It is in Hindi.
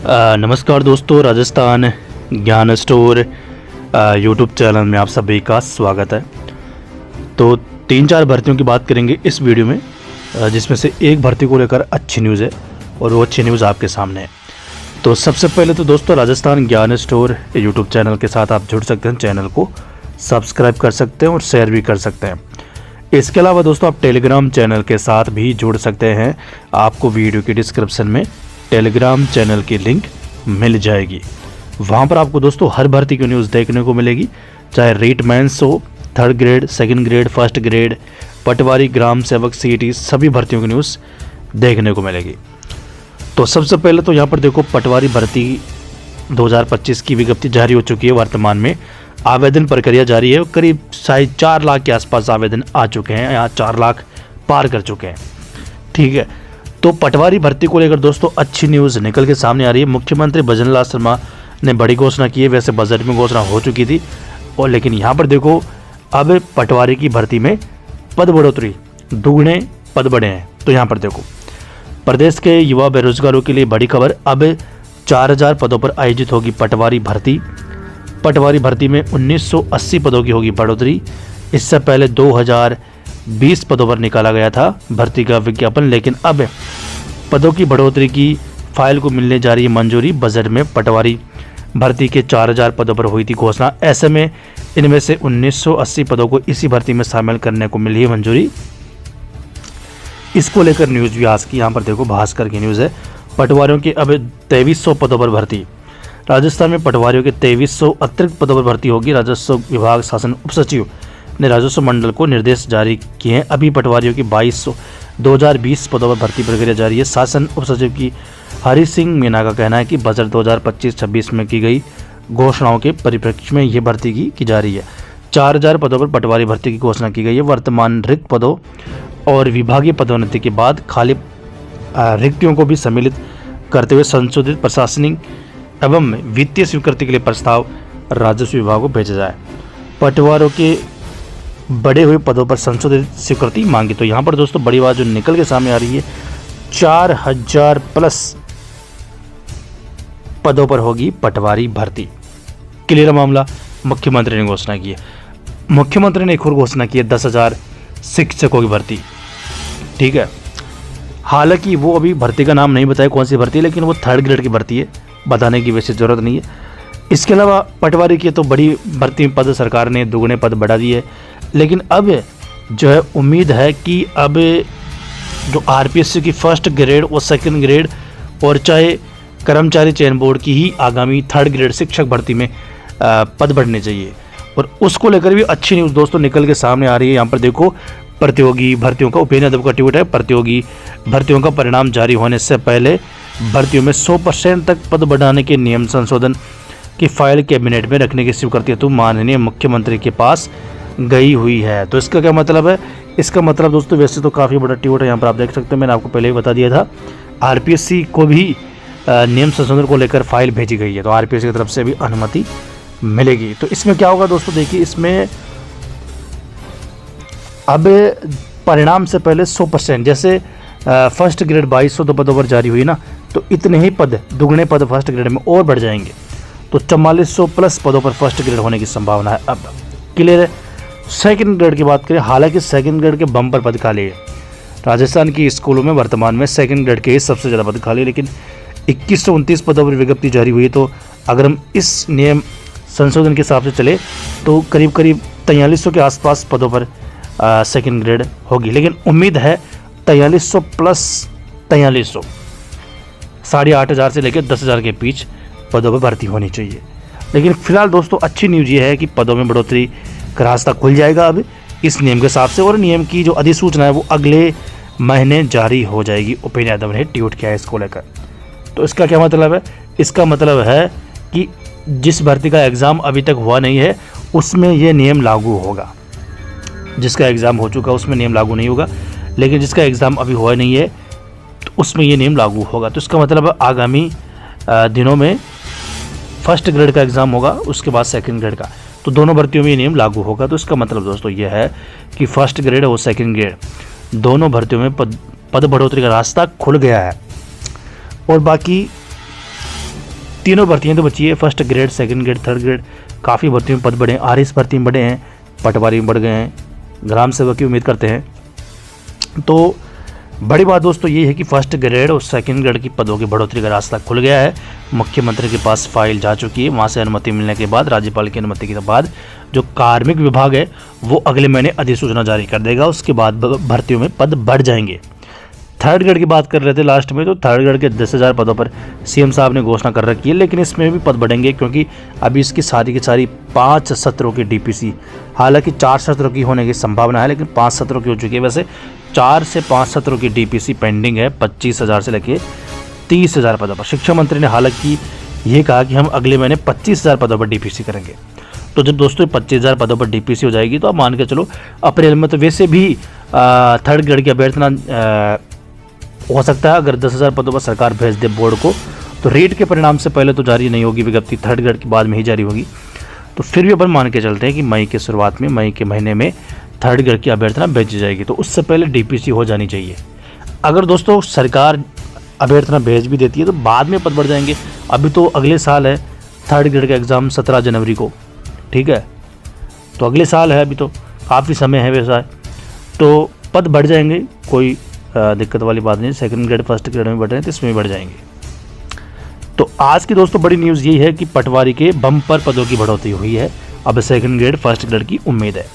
नमस्कार दोस्तों, राजस्थान ज्ञान स्टोर यूट्यूब चैनल में आप सभी का स्वागत है। तो 3-4 भर्तियों की बात करेंगे इस वीडियो में, जिसमें से एक भर्ती को लेकर अच्छी न्यूज़ है और वो अच्छी न्यूज़ आपके सामने है। तो सबसे पहले तो दोस्तों, राजस्थान ज्ञान स्टोर यूट्यूब चैनल के साथ आप जुड़ सकते हैं, चैनल को सब्सक्राइब कर सकते हैं और शेयर भी कर सकते हैं। इसके अलावा दोस्तों, आप टेलीग्राम चैनल के साथ भी जुड़ सकते हैं। आपको वीडियो की डिस्क्रिप्शन में टेलीग्राम चैनल की लिंक मिल जाएगी। वहाँ पर आपको दोस्तों हर भर्ती की न्यूज़ देखने को मिलेगी, चाहे रेट मेंस हो, 3rd grade, 2nd grade, 1st grade, patwari, gram sevak, CET, सभी भर्तियों की न्यूज़ देखने को मिलेगी। तो सबसे पहले तो यहाँ पर देखो, पटवारी भर्ती 2025 की विज्ञप्ति जारी हो चुकी है। वर्तमान में आवेदन प्रक्रिया जारी है। करीब 4.5 लाख के आसपास आवेदन आ चुके हैं, यहाँ 4 लाख पार कर चुके हैं। ठीक है, तो पटवारी भर्ती को लेकर दोस्तों अच्छी न्यूज़ निकल के सामने आ रही है। मुख्यमंत्री भजन लाल शर्मा ने बड़ी घोषणा की है। वैसे बजट में घोषणा हो चुकी थी, और लेकिन यहाँ पर देखो, अब पटवारी की भर्ती में पद बढ़ोतरी, दुगने पद बढ़े हैं। तो यहाँ पर देखो, प्रदेश के युवा बेरोजगारों के लिए बड़ी खबर। अब 4000 पदों पर आयोजित होगी पटवारी भर्ती। पटवारी भर्ती में 1980 पदों की होगी बढ़ोतरी। इससे पहले 2020 पदों पर निकाला गया था भर्ती का विज्ञापन, लेकिन अब पदों की बढ़ोतरी की फाइल को मिलने जा रही है मंजूरी। बजट में पटवारी भर्ती के 4000 पदों पर हुई थी घोषणा। ऐसे में इनमें से 1980 पदों को इसी भर्ती में शामिल करने को मिली है मंजूरी। इसको लेकर न्यूज़ भी आज की यहाँ पर देखो, भास्कर की न्यूज़ है। पटवारियों के अब 2300 पदों पर भर्ती। राजस्थान में पटवारियों के 2300 अतिरिक्त पदों पर भर्ती होगी। राजस्व विभाग शासन उप सचिव ने राजस्व मंडल को निर्देश जारी किए हैं। अभी पटवारियों की 2020 पदों पर भर्ती प्रक्रिया जारी है। शासन उप सचिव की हरि सिंह मीना का कहना है कि बजट 2025-26 में की गई घोषणाओं के परिप्रेक्ष्य में ये भर्ती की जा रही है। 4000 पदों पर पटवारी भर्ती की घोषणा की गई है। वर्तमान रिक्त पदों और विभागीय पदोन्नति के बाद खाली रिक्तियों को भी सम्मिलित करते हुए संशोधित प्रशासनिक एवं वित्तीय स्वीकृति के लिए प्रस्ताव राजस्व विभाग को भेजा जाए। पटवारों के बढ़े हुए पदों पर संशोधित स्वीकृति मांगी। तो यहाँ पर दोस्तों बड़ी बात जो निकल के सामने आ रही है, 4000 प्लस पदों पर होगी पटवारी भर्ती। क्लियर मामला, मुख्यमंत्री ने घोषणा की है। मुख्यमंत्री ने एक और घोषणा की है, 10,000 शिक्षकों की भर्ती। ठीक है, हालांकि वो अभी भर्ती का नाम नहीं बताया कौन सी भर्ती है, लेकिन वो 3rd ग्रेड की भर्ती है, बताने की वैसे ज़रूरत नहीं है। इसके अलावा पटवारी की तो बड़ी भर्ती पद सरकार ने दुगने पद बढ़ा दिए, लेकिन अब जो है उम्मीद है कि अब जो आरपीएससी की 1st ग्रेड और 2nd ग्रेड और चाहे कर्मचारी चयन बोर्ड की ही आगामी 3rd ग्रेड शिक्षक भर्ती में पद बढ़ने चाहिए। और उसको लेकर भी अच्छी न्यूज़ दोस्तों निकल के सामने आ रही है। यहाँ पर देखो, प्रतियोगी भर्तियों का उपेन्द्र यादव का ट्वीट है। प्रतियोगी भर्तियों का परिणाम जारी होने से पहले भर्तियों में 100% तक पद बढ़ाने के नियम संशोधन की फाइल कैबिनेट में रखने की स्वीकृति तो माननीय मुख्यमंत्री के पास गई हुई है। तो इसका क्या मतलब है? इसका मतलब दोस्तों वैसे तो काफ़ी बड़ा ट्वीट है, यहाँ पर आप देख सकते हो, मैंने आपको पहले ही बता दिया था। आरपीएससी को भी नियम संशोधन को लेकर फाइल भेजी गई है, तो आरपीएससी की तरफ से भी अनुमति मिलेगी। तो इसमें क्या होगा दोस्तों, देखिए, इसमें अब परिणाम से पहले 100%, जैसे 1st ग्रेड 2200 पदों पर जारी हुई ना, तो इतने ही पद, दुगने पद 1st ग्रेड में और बढ़ जाएंगे। तो 4400 प्लस पदों पर 1st ग्रेड होने की संभावना है। अब क्लियर है। 2nd ग्रेड की बात करें, हालांकि 2nd ग्रेड के बम्पर पद खाली है। राजस्थान की स्कूलों में वर्तमान में 2nd ग्रेड के ही सबसे ज़्यादा पद खाली है, लेकिन 2129 पदों पर विज्ञप्ति जारी हुई है। तो अगर हम इस नियम संशोधन के हिसाब से चले तो करीब 4300 के आसपास पदों पर 2nd ग्रेड होगी, लेकिन उम्मीद है 4300 प्लस 4300, 8,500 से लेकर 10,000 के बीच पदों पर भर्ती होनी चाहिए। लेकिन फिलहाल दोस्तों अच्छी न्यूज़ ये है कि पदों में बढ़ोतरी का रास्ता खुल जाएगा अब इस नियम के हिसाब से, और नियम की जो अधिसूचना है वो अगले महीने जारी हो जाएगी। उपेन्द्र यादव ने ट्वीट किया है इसको लेकर। तो इसका क्या मतलब है? इसका मतलब है कि जिस भर्ती का एग्ज़ाम अभी तक हुआ नहीं है उसमें ये नियम लागू होगा। जिसका एग्ज़ाम हो चुका है उसमें नियम लागू नहीं होगा, लेकिन जिसका एग्ज़ाम अभी हुआ नहीं है तो उसमें ये नियम लागू होगा। तो इसका मतलब आगामी दिनों में 1st ग्रेड का एग्ज़ाम होगा, उसके बाद 2nd ग्रेड का, तो दोनों भर्तियों में ये नियम लागू होगा। तो इसका मतलब दोस्तों ये है कि 1st ग्रेड और 2nd ग्रेड दोनों भर्तियों में पद बढ़ोतरी का रास्ता खुल गया है। और बाकी तीनों भर्तियाँ तो बची है, first grade, second grade, third grade, काफ़ी भर्तियों में पद बढ़े हैं। आरएस भर्ती में बढ़े हैं, पटवारी में बढ़ गए हैं, ग्राम सेवक की उम्मीद करते हैं। तो बड़ी बात दोस्तों ये है कि फर्स्ट ग्रेड और सेकंड ग्रेड की पदों की बढ़ोतरी का रास्ता खुल गया है। मुख्यमंत्री के पास फाइल जा चुकी है, वहाँ से अनुमति मिलने के बाद, राज्यपाल की अनुमति के बाद जो कार्मिक विभाग है वो अगले महीने अधिसूचना जारी कर देगा। उसके बाद भर्तियों में पद बढ़ जाएंगे। थर्ड ग्रेड की बात कर रहे थे लास्ट में, तो थर्ड ग्रेड के 10,000 पदों पर सीएम साहब ने घोषणा कर रखी है, लेकिन इसमें भी पद बढ़ेंगे क्योंकि अभी इसकी सारी की सारी 5 सत्रों की डीपीसी, हालांकि 4 सत्रों की होने की संभावना है, लेकिन 5 सत्रों की हो चुकी है। वैसे 4 से 5 सत्रों की डीपीसी पेंडिंग है, 25,000 से लेकर 30,000 पदों पर। शिक्षा मंत्री ने हालांकि ये कहा कि हम अगले महीने 25,000 पदों पर डीपीसी करेंगे। तो जब दोस्तों 25,000 पदों पर डीपीसी हो जाएगी तो आप मान के चलो अप्रैल में तो वैसे भी थर्ड ग्रेड की अभ्यर्थना हो सकता है। अगर 10,000 पदों पर सरकार भेज दे बोर्ड को, तो रेट के परिणाम से पहले तो जारी नहीं होगी विज्ञप्ति, थर्ड ग्रेड के बाद में ही जारी होगी। तो फिर भी अपन मान के चलते हैं कि मई के शुरुआत में, मई के महीने में थर्ड ग्रेड की अभ्यर्थना भेजी जाएगी, तो उससे पहले डीपीसी हो जानी चाहिए। अगर दोस्तों सरकार अभ्यर्थना भेज भी देती है तो बाद में पद बढ़ जाएंगे। अभी तो अगले साल है थर्ड ग्रेड का एग्ज़ाम 17 जनवरी को, ठीक है, तो अगले साल है, अभी तो काफ़ी समय है वैसा है, तो पद बढ़ जाएंगे, कोई दिक्कत वाली बात नहीं। सेकंड ग्रेड फर्स्ट ग्रेड में बढ़ रहे हैं तो इसमें भी बढ़ जाएंगे। तो आज की दोस्तों बड़ी न्यूज़ यही है कि पटवारी के बम्पर पदों की बढ़ोतरी हुई है। अब सेकंड ग्रेड फर्स्ट ग्रेड की उम्मीद है।